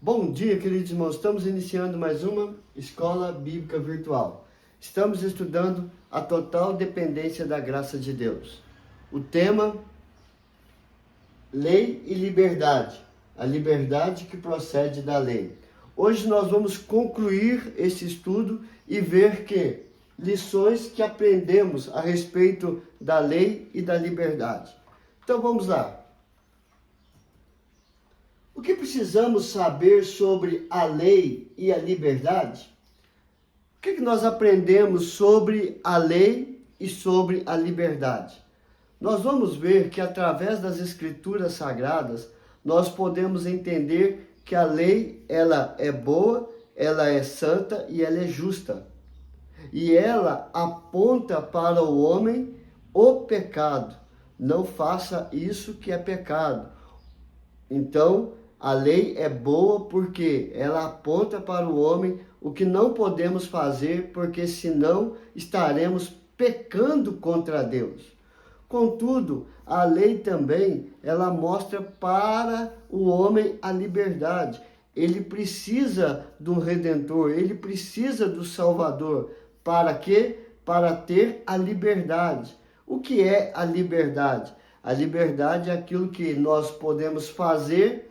Bom dia, queridos irmãos. Estamos iniciando mais uma escola bíblica virtual. Estamos estudando a total dependência da graça de Deus. O tema: lei e liberdade. A liberdade que procede da lei. Hoje nós vamos concluir esse estudo e ver que lições que aprendemos a respeito da lei e da liberdade. Então vamos lá. O que precisamos saber sobre a lei e a liberdade? O que nós aprendemos sobre a lei e sobre a liberdade? Nós vamos ver que através das Escrituras Sagradas, nós podemos entender que a lei, ela é boa, ela é santa e ela é justa. E ela aponta para o homem o pecado. Não faça isso que é pecado. Então, a lei é boa porque ela aponta para o homem o que não podemos fazer, porque senão estaremos pecando contra Deus. Contudo, a lei também, ela mostra para o homem a liberdade. Ele precisa do Redentor, ele precisa do Salvador. Para quê? Para ter a liberdade. O que é a liberdade? A liberdade é aquilo que nós podemos fazer,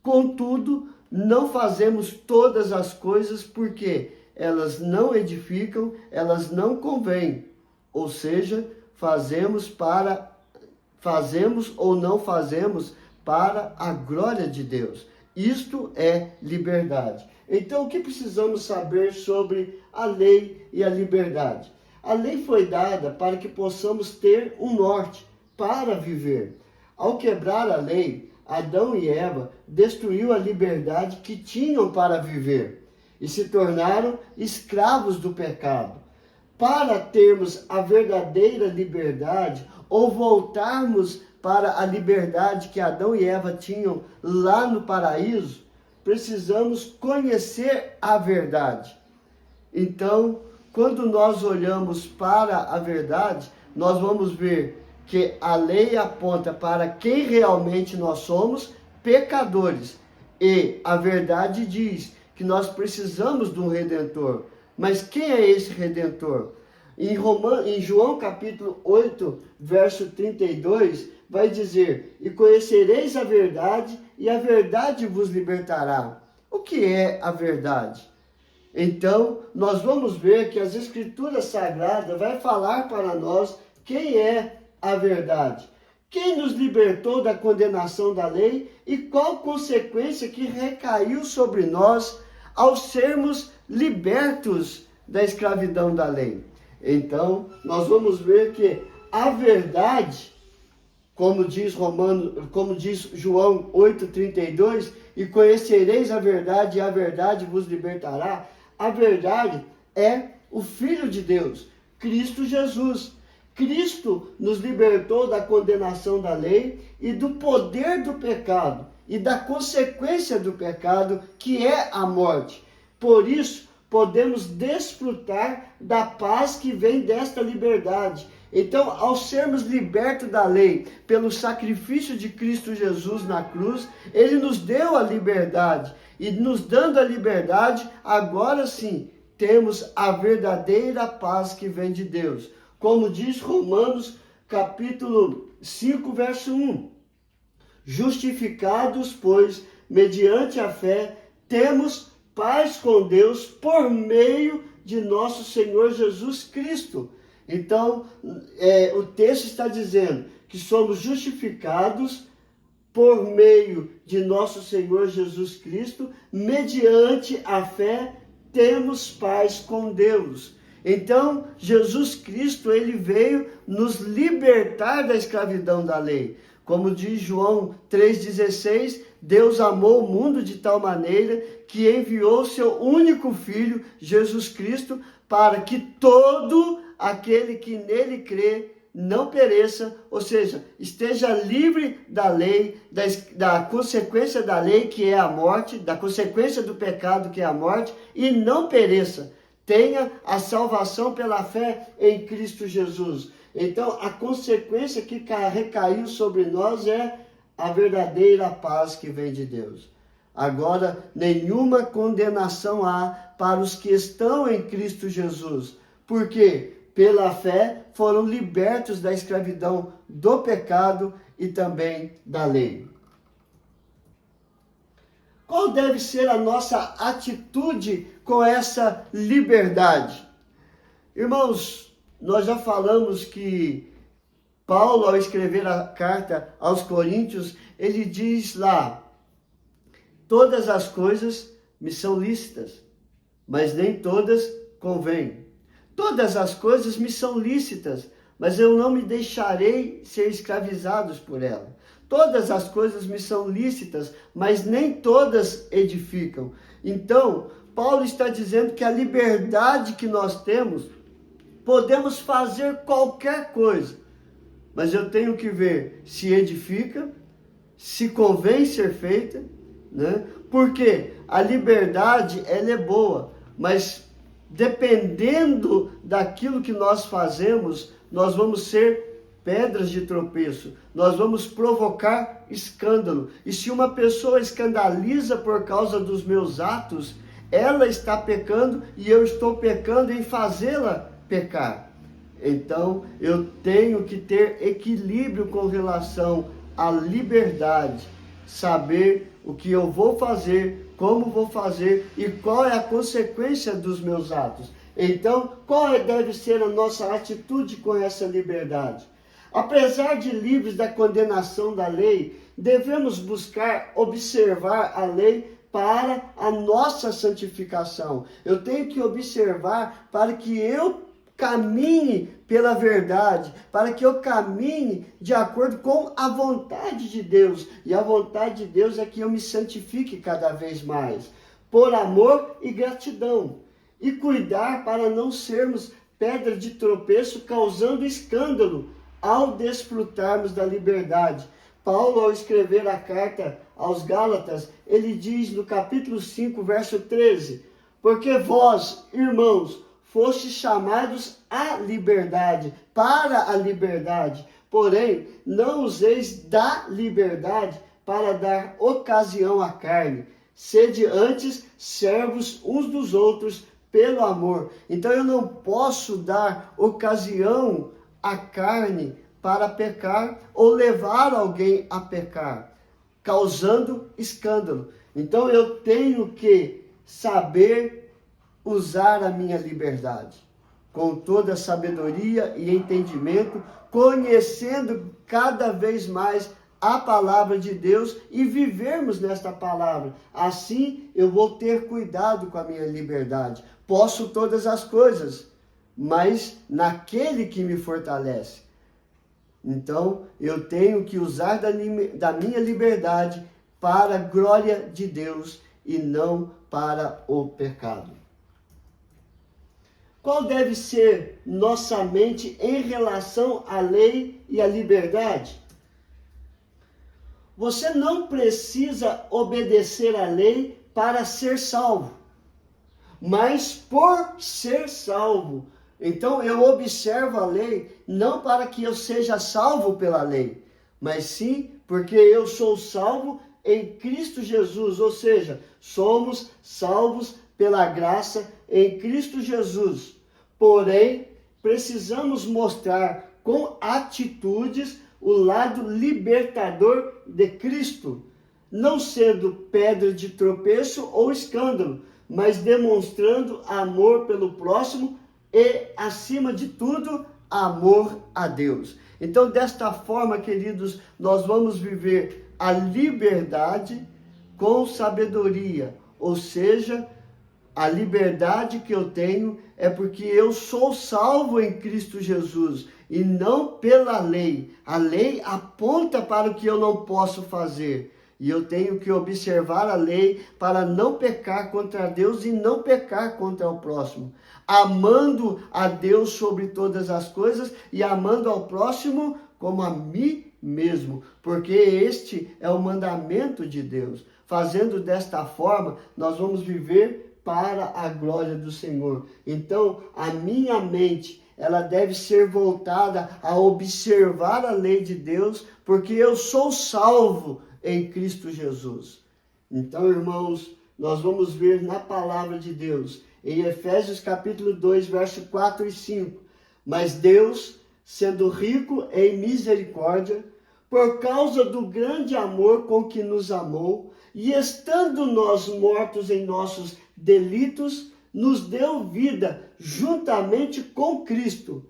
contudo, não fazemos todas as coisas porque elas não edificam, elas não convêm. Ou seja, fazemos ou não fazemos para a glória de Deus. Isto é liberdade. Então, o que precisamos saber sobre a lei e a liberdade? A lei foi dada para que possamos ter um norte para viver. Ao quebrar a lei, Adão e Eva destruiu a liberdade que tinham para viver e se tornaram escravos do pecado. Para termos a verdadeira liberdade ou voltarmos para a liberdade que Adão e Eva tinham lá no paraíso, precisamos conhecer a verdade. Então, quando nós olhamos para a verdade, nós vamos ver que a lei aponta para quem realmente nós somos, pecadores. E a verdade diz que nós precisamos de um Redentor. Mas quem é esse Redentor? Em João capítulo 8, verso 32, vai dizer: e conhecereis a verdade, e a verdade vos libertará. O que é a verdade? Então, nós vamos ver que as Escrituras Sagradas vai falar para nós quem é a verdade. Quem nos libertou da condenação da lei e qual consequência que recaiu sobre nós ao sermos libertos da escravidão da lei. Então, nós vamos ver que a verdade, como diz João 8,32, e conhecereis a verdade, e a verdade vos libertará. A verdade é o Filho de Deus, Cristo Jesus. Cristo nos libertou da condenação da lei e do poder do pecado e da consequência do pecado, que é a morte. Por isso, podemos desfrutar da paz que vem desta liberdade. Então, ao sermos libertos da lei pelo sacrifício de Cristo Jesus na cruz, Ele nos deu a liberdade. E nos dando a liberdade, agora sim, temos a verdadeira paz que vem de Deus. Como diz Romanos capítulo 5, verso 1. Justificados, pois, mediante a fé, temos paz com Deus por meio de nosso Senhor Jesus Cristo. Então, o texto está dizendo que somos justificados por meio de nosso Senhor Jesus Cristo, mediante a fé, temos paz com Deus. Então, Jesus Cristo, ele veio nos libertar da escravidão da lei. Como diz João 3,16, Deus amou o mundo de tal maneira que enviou seu único Filho, Jesus Cristo, para que todo aquele que nele crê não pereça, ou seja, esteja livre da lei, da consequência da lei, que é a morte, da consequência do pecado, que é a morte, e não pereça. Tenha a salvação pela fé em Cristo Jesus. Então, a consequência que recaiu sobre nós é a verdadeira paz que vem de Deus. Agora, nenhuma condenação há para os que estão em Cristo Jesus, porque pela fé foram libertos da escravidão do pecado e também da lei. Qual deve ser a nossa atitude com essa liberdade? Irmãos, nós já falamos que Paulo, ao escrever a carta aos Coríntios, ele diz lá: todas as coisas me são lícitas, mas nem todas convêm. Todas as coisas me são lícitas, mas eu não me deixarei ser escravizados por ela. Todas as coisas me são lícitas, mas nem todas edificam. Então, Paulo está dizendo que a liberdade que nós temos, podemos fazer qualquer coisa, mas eu tenho que ver se edifica, se convém ser feita, né? Porque a liberdade, ela é boa, mas dependendo daquilo que nós fazemos, nós vamos ser pedras de tropeço, nós vamos provocar escândalo. E se uma pessoa escandaliza por causa dos meus atos, ela está pecando e eu estou pecando em fazê-la pecar. Então, eu tenho que ter equilíbrio com relação à liberdade, saber o que eu vou fazer, como vou fazer e qual é a consequência dos meus atos. Então, qual deve ser a nossa atitude com essa liberdade? Apesar de livres da condenação da lei, devemos buscar observar a lei para a nossa santificação. Eu tenho que observar para que eu caminhe pela verdade, para que eu caminhe de acordo com a vontade de Deus. E a vontade de Deus é que eu me santifique cada vez mais, por amor e gratidão. E cuidar para não sermos pedra de tropeço, causando escândalo ao desfrutarmos da liberdade. Paulo, ao escrever a carta aos Gálatas, ele diz no capítulo 5, verso 13: porque vós, irmãos, fostes chamados à liberdade, para a liberdade. Porém, não useis da liberdade para dar ocasião à carne. Sede antes servos uns dos outros pelo amor. Então eu não posso dar ocasião à carne para pecar ou levar alguém a pecar, causando escândalo. Então eu tenho que saber usar a minha liberdade com toda sabedoria e entendimento, conhecendo cada vez mais a palavra de Deus e vivermos nesta palavra. Assim eu vou ter cuidado com a minha liberdade. Posso todas as coisas, mas naquele que me fortalece. Então eu tenho que usar da minha liberdade para a glória de Deus e não para o pecado. Qual deve ser nossa mente em relação à lei e à liberdade? Você não precisa obedecer à lei para ser salvo, mas por ser salvo. Então eu observo a lei não para que eu seja salvo pela lei, mas sim porque eu sou salvo em Cristo Jesus, ou seja, somos salvos pela graça em Cristo Jesus. Porém, precisamos mostrar com atitudes o lado libertador de Cristo, não sendo pedra de tropeço ou escândalo, mas demonstrando amor pelo próximo e, acima de tudo, amor a Deus. Então, desta forma, queridos, nós vamos viver a liberdade com sabedoria, ou seja, a liberdade que eu tenho é porque eu sou salvo em Cristo Jesus e não pela lei. A lei aponta para o que eu não posso fazer e eu tenho que observar a lei para não pecar contra Deus e não pecar contra o próximo, amando a Deus sobre todas as coisas e amando ao próximo como a mim mesmo, porque este é o mandamento de Deus. Fazendo desta forma, nós vamos viver para a glória do Senhor. Então, a minha mente, ela deve ser voltada a observar a lei de Deus, porque eu sou salvo em Cristo Jesus. Então, irmãos, nós vamos ver na palavra de Deus, em Efésios capítulo 2, verso 4 e 5. Mas Deus, sendo rico em misericórdia, por causa do grande amor com que nos amou, e estando nós mortos em nossos delitos, nos deu vida juntamente com Cristo.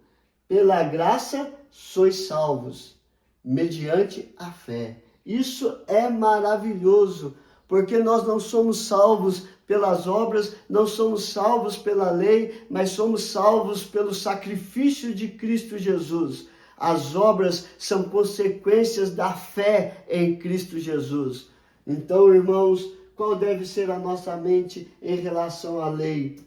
Pela graça sois salvos, mediante a fé. Isso é maravilhoso, porque nós não somos salvos pelas obras, não somos salvos pela lei, mas somos salvos pelo sacrifício de Cristo Jesus. As obras são consequências da fé em Cristo Jesus. Então, irmãos, qual deve ser a nossa mente em relação à lei?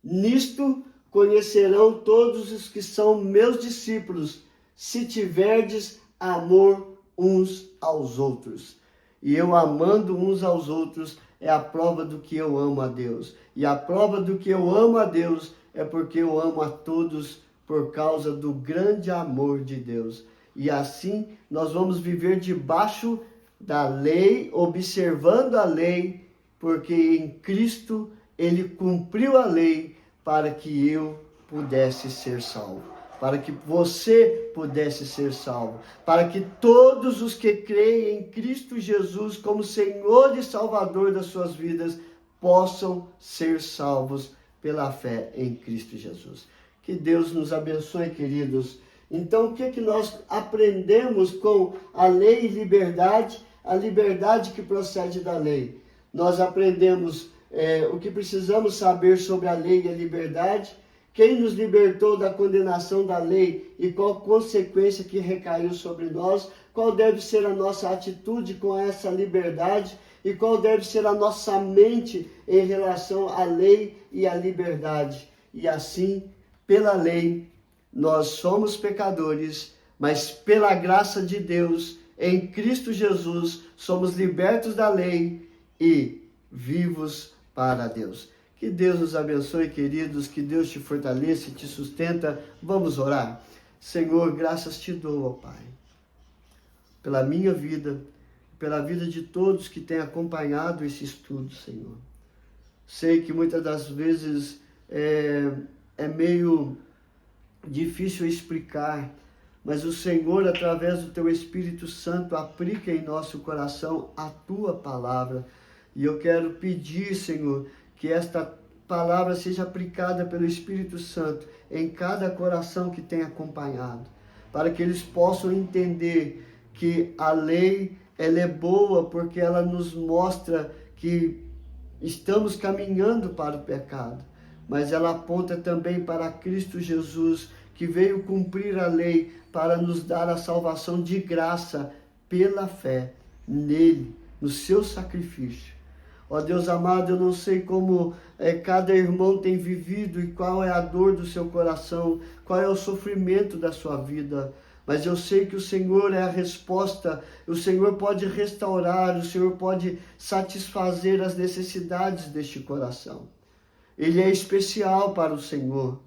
Nisto conhecerão todos os que são meus discípulos, se tiverdes amor uns aos outros. E eu amando uns aos outros é a prova do que eu amo a Deus. E a prova do que eu amo a Deus é porque eu amo a todos por causa do grande amor de Deus. E assim nós vamos viver debaixo da lei, observando a lei, porque em Cristo ele cumpriu a lei para que eu pudesse ser salvo, para que você pudesse ser salvo, para que todos os que creem em Cristo Jesus como Senhor e Salvador das suas vidas possam ser salvos pela fé em Cristo Jesus. Que Deus nos abençoe, queridos. Então, o que nós aprendemos com a lei e liberdade? A liberdade que procede da lei. Nós aprendemos o que precisamos saber sobre a lei e a liberdade, quem nos libertou da condenação da lei e qual consequência que recaiu sobre nós, qual deve ser a nossa atitude com essa liberdade e qual deve ser a nossa mente em relação à lei e à liberdade. E assim, pela lei, nós somos pecadores, mas pela graça de Deus, em Cristo Jesus, somos libertos da lei e vivos para Deus. Que Deus nos abençoe, queridos, que Deus te fortaleça e te sustenta. Vamos orar. Senhor, graças te dou, ó Pai, pela minha vida, pela vida de todos que têm acompanhado esse estudo, Senhor. Sei que muitas das vezes é meio difícil explicar, mas o Senhor, através do Teu Espírito Santo, aplica em nosso coração a Tua palavra. E eu quero pedir, Senhor, que esta palavra seja aplicada pelo Espírito Santo em cada coração que tem acompanhado, para que eles possam entender que a lei, ela é boa porque ela nos mostra que estamos caminhando para o pecado, mas ela aponta também para Cristo Jesus, que veio cumprir a lei para nos dar a salvação de graça pela fé nele, no seu sacrifício. Ó Deus amado, eu não sei como cada irmão tem vivido e qual é a dor do seu coração, qual é o sofrimento da sua vida, mas eu sei que o Senhor é a resposta, o Senhor pode restaurar, o Senhor pode satisfazer as necessidades deste coração. Ele é especial para o Senhor,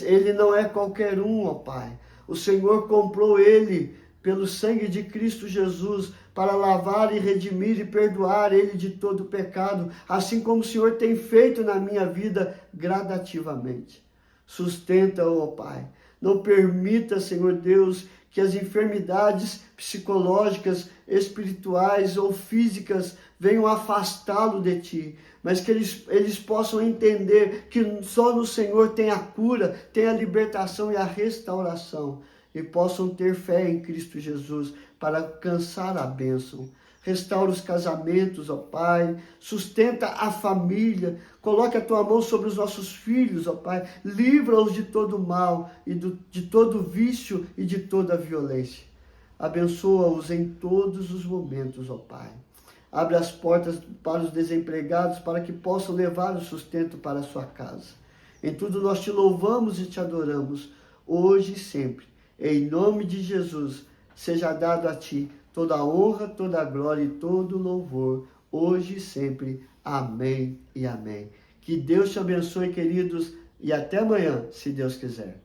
ele não é qualquer um, ó Pai. O Senhor comprou ele pelo sangue de Cristo Jesus, para lavar e redimir e perdoar ele de todo pecado, assim como o Senhor tem feito na minha vida gradativamente. Sustenta-o, ó Pai. Não permita, Senhor Deus, que as enfermidades psicológicas, espirituais ou físicas venham afastá-lo de Ti, mas que eles possam entender que só no Senhor tem a cura, tem a libertação e a restauração, e possam ter fé em Cristo Jesus para alcançar a bênção. Restaura os casamentos, ó Pai, sustenta a família, coloque a Tua mão sobre os nossos filhos, ó Pai, livra-os de todo mal, e de todo vício e de toda violência. Abençoa-os em todos os momentos, ó Pai. Abre as portas para os desempregados, para que possam levar o sustento para a sua casa. Em tudo nós te louvamos e te adoramos, hoje e sempre. Em nome de Jesus, seja dado a Ti toda a honra, toda a glória e todo o louvor, hoje e sempre. Amém e amém. Que Deus te abençoe, queridos, e até amanhã, se Deus quiser.